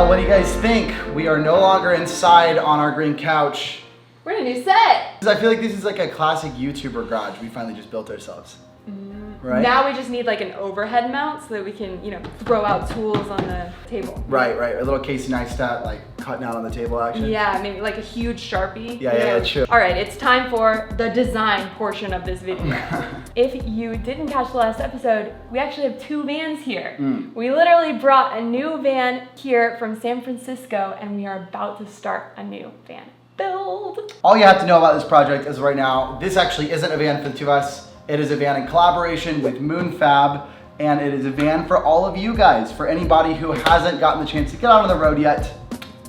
Well, what do you guys think? We are no longer inside on our green couch. We're in a new set. I feel like this is like a classic YouTuber garage we finally just built ourselves. Right? Now we just need like an overhead mount so that we can, throw out tools on the table. Right. A little Casey Neistat like cutting out on the table action. Yeah, maybe like a huge Sharpie. Yeah, true. All right, it's time for the design portion of this video. If you didn't catch the last episode, we actually have two vans here. We literally brought a new van here from San Francisco and we are about to start a new van build. All you have to know about this project is right now, this actually isn't a van for the two of us. It is a van in collaboration with Moonfab, and it is a van for all of you guys. For anybody who hasn't gotten the chance to get out on the road yet,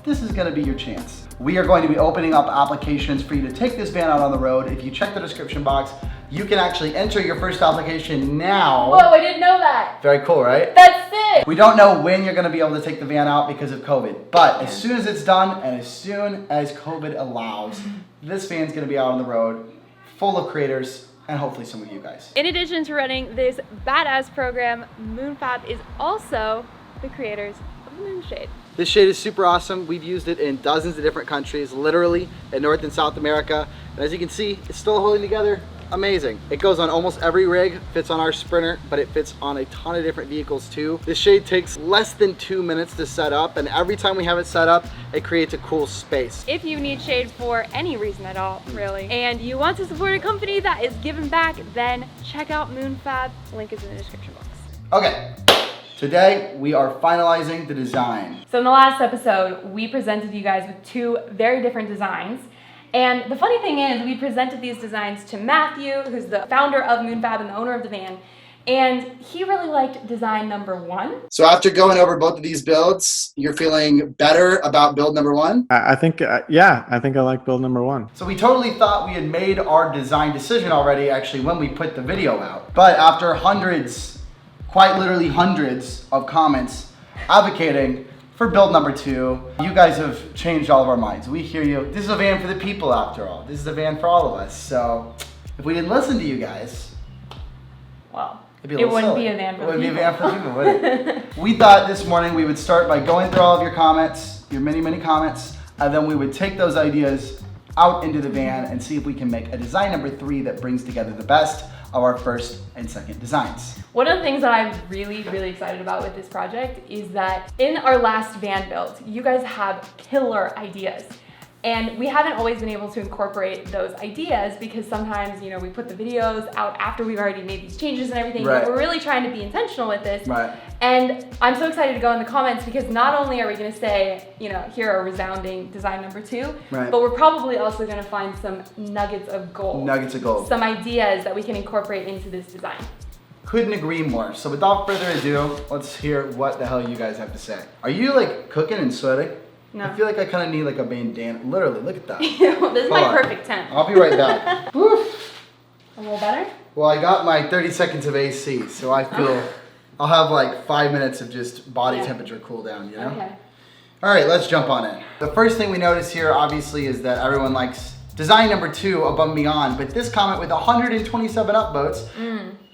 this is gonna be your chance. We are going to be opening up applications for you to take this van out on the road. If you check the description box, you can actually enter your first application now. Whoa, I didn't know that. Very cool, right? That's sick. We don't know when you're gonna be able to take the van out because of COVID, but as soon as it's done and as soon as COVID allows, this van's gonna be out on the road, full of creators, and hopefully some of you guys. In addition to running this badass program, Moonfab is also the creators of the Moonshade. This shade is super awesome. We've used it in dozens of different countries, literally in North and South America. And as you can see, it's still holding together. Amazing. It goes on almost every rig, fits on our Sprinter, but it fits on a ton of different vehicles too. This shade takes less than 2 minutes to set up, and every time we have it set up, it creates a cool space. If you need shade for any reason at all, really, and you want to support a company that is giving back, then check out Moonfab. Link is in the description box. Okay, today we are finalizing the design. So in the last episode, we presented you guys with two very different designs. And the funny thing is, we presented these designs to Matthew, who's the founder of Moonfab and the owner of the van, and he really liked design number 1. So after going over both of these builds, you're feeling better about build number 1? I think I like build number 1. So we totally thought we had made our design decision already, actually, when we put the video out. But after hundreds, quite literally hundreds of comments advocating for build number 2, you guys have changed all of our minds. We hear you. This is a van for the people after all. This is a van for all of us. So if we didn't listen to you guys, well, it wouldn't be a van for the people. It wouldn't be a van for the people, would it? We thought this morning we would start by going through all of your comments, your many comments, and then we would take those ideas out into the van and see if we can make a design number 3 that brings together the best of our first and second designs. One of the things that I'm really excited about with this project is that in our last van build, you guys have killer ideas. And we haven't always been able to incorporate those ideas because sometimes, we put the videos out after we've already made these changes and everything, right. But we're really trying to be intentional with this. Right. And I'm so excited to go in the comments because not only are we gonna say, here are resounding design number 2, right. But we're probably also gonna find some nuggets of gold. Some ideas that we can incorporate into this design. Couldn't agree more. So without further ado, let's hear what the hell you guys have to say. Are you like cooking and sweating? No. I feel like I kind of need like a bandana. Literally, look at that. This is my perfect tent. I'll be right back. Woof. A little better? Well, I got my 30 seconds of AC, so I feel I'll have like 5 minutes of just body temperature cool down, Okay. All right, let's jump on it. The first thing we notice here, obviously, is that everyone likes design number 2 above and beyond, but this comment with 127 upvotes,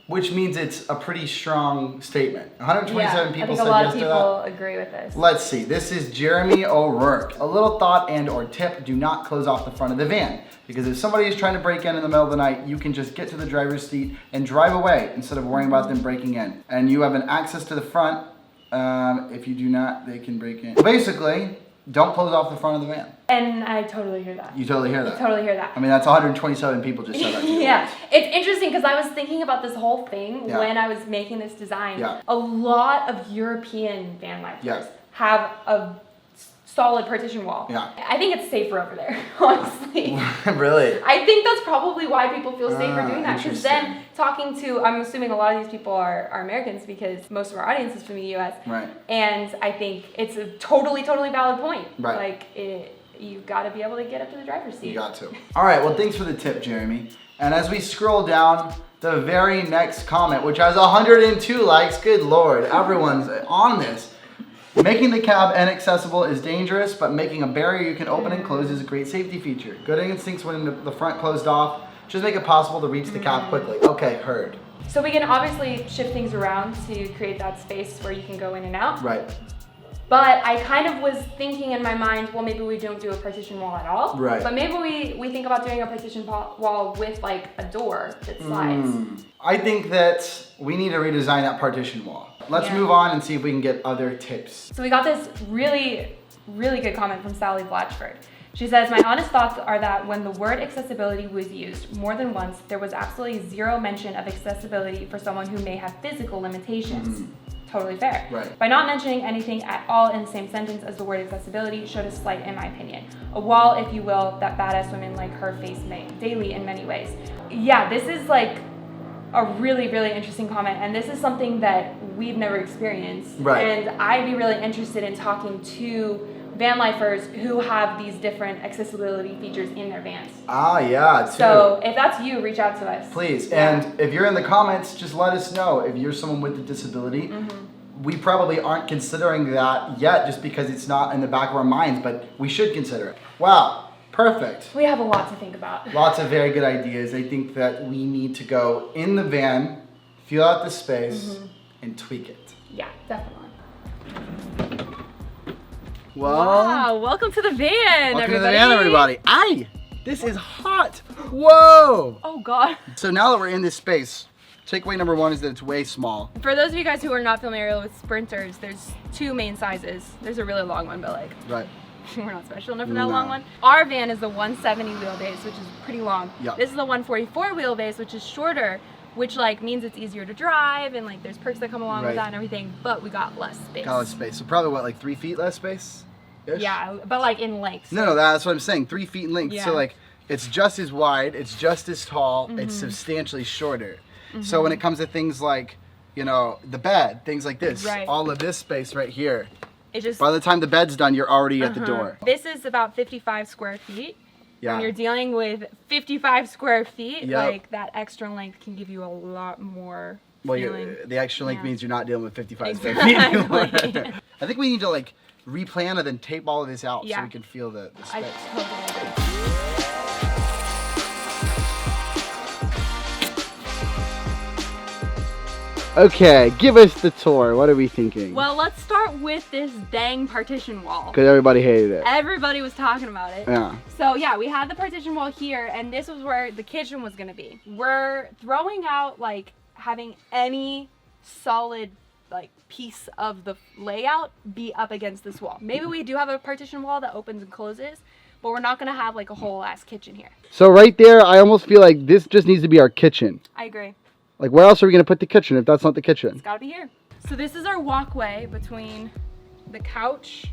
which means it's a pretty strong statement. 127 people said yes to that. I think a lot of people agree with this. Let's see, this is Jeremy O'Rourke. A little thought and or tip, do not close off the front of the van. Because if somebody is trying to break in the middle of the night, you can just get to the driver's seat and drive away instead of worrying about them breaking in. And you have an access to the front. If you do not, they can break in. Basically, don't close off the front of the van. And I totally hear that. You totally hear that? I totally hear that. I mean, that's 127 people just said that to you. Yeah. It's interesting because I was thinking about this whole thing when I was making this design. Yeah. A lot of European van lifers Yeah. have a solid partition wall. Yeah. I think it's safer over there, honestly. Really? I think that's probably why people feel safer doing that. Because Interesting. then talking to, I'm assuming a lot of these people are Americans because most of our audience is from the US. Right. And I think it's a totally valid point. Right. Like, you've got to be able to get up to the driver's seat. You got to. All right, well, thanks for the tip, Jeremy. And as we scroll down, the very next comment, which has 102 likes, good Lord, everyone's on this. Making the cab inaccessible is dangerous, but making a barrier you can open and close is a great safety feature. Good instincts when the front closed off. Just make it possible to reach the cab quickly. Okay, heard. So we can obviously shift things around to create that space where you can go in and out. Right. But I kind of was thinking in my mind, well, maybe we don't do a partition wall at all. Right. But maybe we think about doing a partition wall with like a door that slides. I think that we need to redesign that partition wall. Let's move on and see if we can get other tips. So we got this really good comment from Sally Blatchford. She says, my honest thoughts are that when the word accessibility was used more than once, there was absolutely zero mention of accessibility for someone who may have physical limitations. Totally fair. Right. By not mentioning anything at all in the same sentence as the word accessibility showed a slight, in my opinion. A wall, if you will, that badass women like her face daily in many ways. Yeah, this is like a really interesting comment, and this is something that we've never experienced. Right. And I'd be really interested in talking to van lifers who have these different accessibility features in their vans. Yeah, too. So if that's you, reach out to us. Please, and if you're in the comments, just let us know if you're someone with a disability. We probably aren't considering that yet just because it's not in the back of our minds, but we should consider it. Wow, perfect. We have a lot to think about. Lots of very good ideas. I think that we need to go in the van, feel out the space, and tweak it. Yeah, definitely. Well, Wow, welcome to the van, welcome everybody. to the van, everybody. Aye, this is hot. Whoa. Oh God. So now that we're in this space, takeaway number one is that it's way small. For those of you guys who are not familiar with Sprinters, there's two main sizes. There's a really long one, but like, Right. we're not special enough for that long one. Our van is the 170 wheelbase, which is pretty long. Yep. This is the 144 wheelbase, which is shorter, which like means it's easier to drive and like there's perks that come along with that and everything, but we got less space. Got less space. So probably what, like 3 feet less space? Yeah, but like in length. No, that's what I'm saying. 3 feet in length. Yeah. So like, it's just as wide, it's just as tall, it's substantially shorter. So when it comes to things like, you know, the bed, things like this, all of this space right here, it just, by the time the bed's done, you're already at the door. This is about 55 square feet. Yeah. When you're dealing with 55 square feet, like that extra length can give you a lot more feeling. The extra length means you're not dealing with 55 square feet anymore. I think we need to like replan and then tape all of this out so we can feel the space. I totally agree. Okay, give us the tour. What are we thinking? Well, let's start with this dang partition wall. Because everybody hated it. Everybody was talking about it. Yeah. So yeah, we had the partition wall here, and this was where the kitchen was gonna be. We're throwing out like having any solid like piece of the layout be up against this wall. Maybe we do have a partition wall that opens and closes, but we're not gonna have like a whole ass kitchen here. So right there, I almost feel like this just needs to be our kitchen. I agree. Like, where else are we going to put the kitchen if that's not the kitchen? It's gotta be here. So this is our walkway between the couch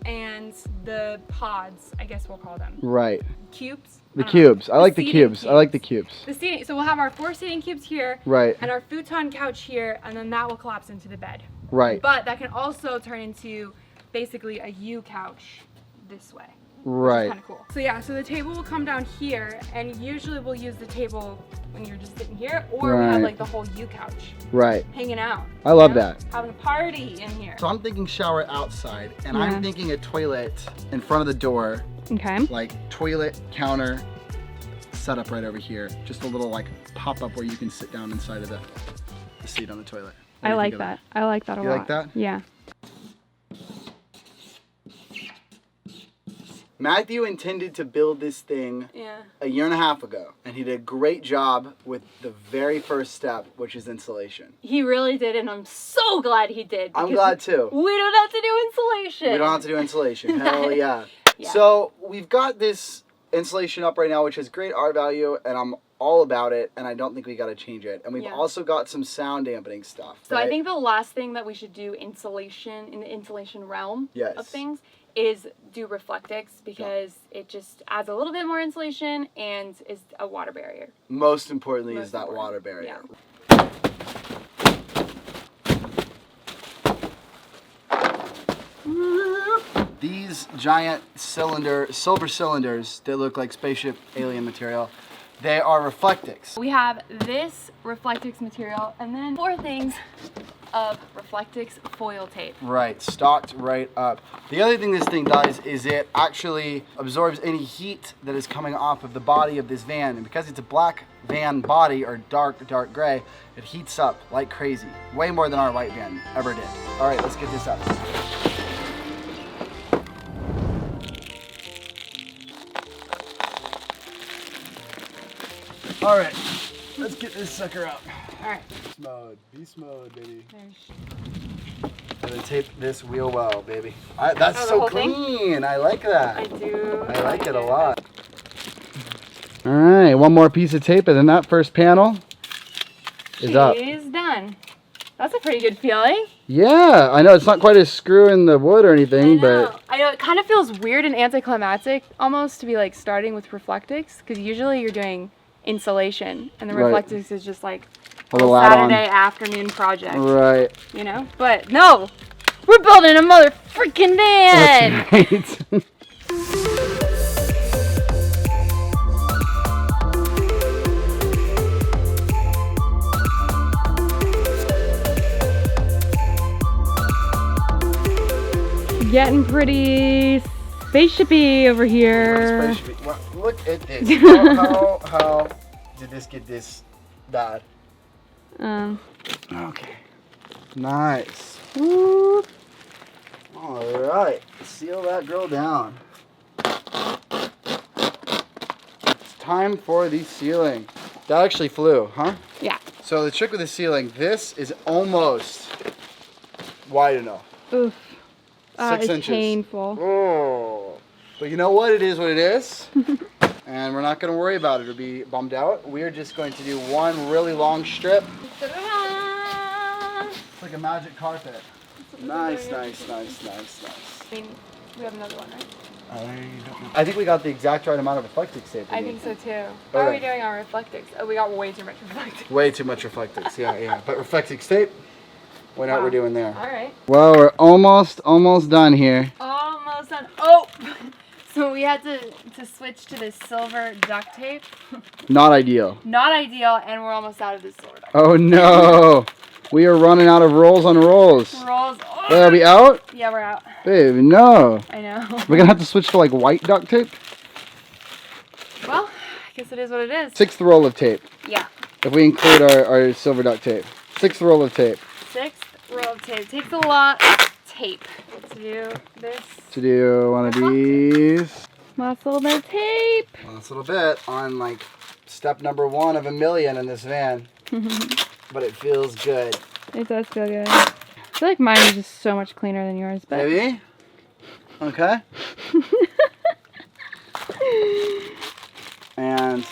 and the pods, I guess we'll call them. Right. Cubes? The cubes. I like the seating cubes. I like the cubes. The seating, so we'll have our 4 seating cubes here. Right. And our futon couch here, and then that will collapse into the bed. Right. But that can also turn into basically a U couch this way. Right. Kind of cool. So yeah, so the table will come down here, and usually we'll use the table when you're just sitting here, or we have like the whole U couch. Right. Hanging out. I love that. Having a party in here. So I'm thinking shower outside, and I'm thinking a toilet in front of the door. Okay. Like toilet counter setup right over here. Just a little like pop up where you can sit down inside of the seat on the toilet. I like that. I like that a lot. You like that? Yeah. Matthew intended to build this thing a year and a half ago, and he did a great job with the very first step, which is insulation. He really did, and I'm so glad he did. I'm glad too. We don't have to do insulation. We don't have to do insulation. Hell yeah. So we've got this insulation up right now, which has great art value, and I'm all about it, and I don't think we got to change it. And we've also got some sound dampening stuff. So I think the last thing that we should do in the insulation realm of things is do Reflectix, because it just adds a little bit more insulation and is a water barrier. Most importantly is that water barrier. These giant silver cylinders that look like spaceship alien material, they are Reflectix. We have this Reflectix material, and then 4 things of Reflectix foil tape. Right, stocked right up. The other thing this thing does is it actually absorbs any heat that is coming off of the body of this van, and because it's a black van body, or dark gray, it heats up like crazy. Way more than our white van ever did. All right, let's get this up. All right, let's get this sucker up. All right. Beast mode, baby. And then tape this wheel well, baby. That's the so whole clean. I like that. I do. I like it a lot. All right, one more piece of tape, and then that first panel is up. She's done. That's a pretty good feeling. Yeah, I know it's not quite a screw in the wood or anything, but I know it kind of feels weird and anticlimactic almost to be like starting with Reflectix, because usually you're doing insulation and the Right. Reflectix is just like a little add-on. Saturday afternoon project. Right. You know? But no, we're building a mother freaking van. That's right. Getting pretty spaceshipy over here. Look at this. How did this get this bad? Okay. Nice. Whoop. All right. Seal that girl down. It's time for the sealing. That actually flew, huh? Yeah. So the trick with the sealing, this is almost wide enough. Oof. 6 it's inches. painful. Oh. But you know what? It is what it is. And we're not going to worry about it or be bummed out. We're just going to do one really long strip. Ta-da! It's like a magic carpet. Nice, nice, nice, nice, nice. I mean, we have another one, right? I think we got the exact right amount of Reflectix tape. I think so too. How are we doing on Reflectix? Oh, we got way too much Reflectix. Way too much Reflectix, yeah. But Reflectix tape, we know what we're doing there. All right. Well, we're almost done here. Almost done. Oh! So we had to switch to this silver duct tape. Not ideal. Not ideal, and we're almost out of this silver duct tape. Oh no! We are running out of rolls on rolls. Rolls. Oh. Wait, are we out? Yeah, we're out. Babe, no. I know. We're gonna have to switch to like white duct tape. Well, I guess it is what it is. 6th roll of tape. Yeah. If we include our silver duct tape. 6th roll of tape. 6th roll of tape. Takes a lot of tape to do this. To do one of these. Last little bit of tape. Last little bit on like step number 1 of a million in this van. But it feels good. It does feel good. I feel like mine is just so much cleaner than yours, but Maybe? Okay. And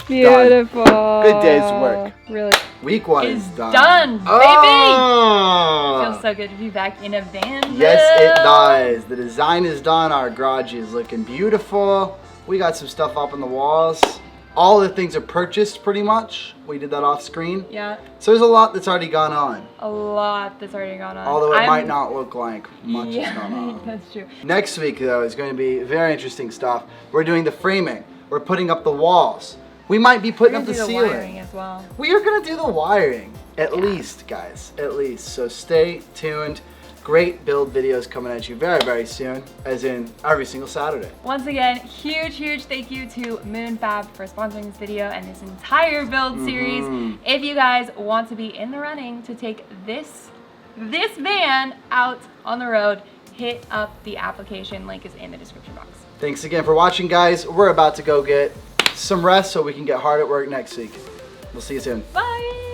beautiful. Good day's work. Really. week 1 is Done, baby. Oh! Feels so good to be back in a van. Yes, it does. The design is done. Our garage is looking beautiful. We got some stuff up on the walls. All the things are purchased pretty much. We did that off screen. Yeah. So there's a lot that's already gone on. A lot that's already gone on. Although it might not look like much has gone on. That's true. Next week though is going to be very interesting stuff. We're doing the framing. We're putting up the walls. We might be putting up the ceiling. Wiring as well. We are going to do the wiring. At least, guys. At least. So stay tuned. Great build videos coming at you very, very soon. As in every single Saturday. Once again, huge thank you to Moonfab for sponsoring this video and this entire build series. If you guys want to be in the running to take this van out on the road, hit up the application. Link is in the description box. Thanks again for watching, guys. We're about to go get some rest so we can get hard at work next week. We'll see you soon. Bye!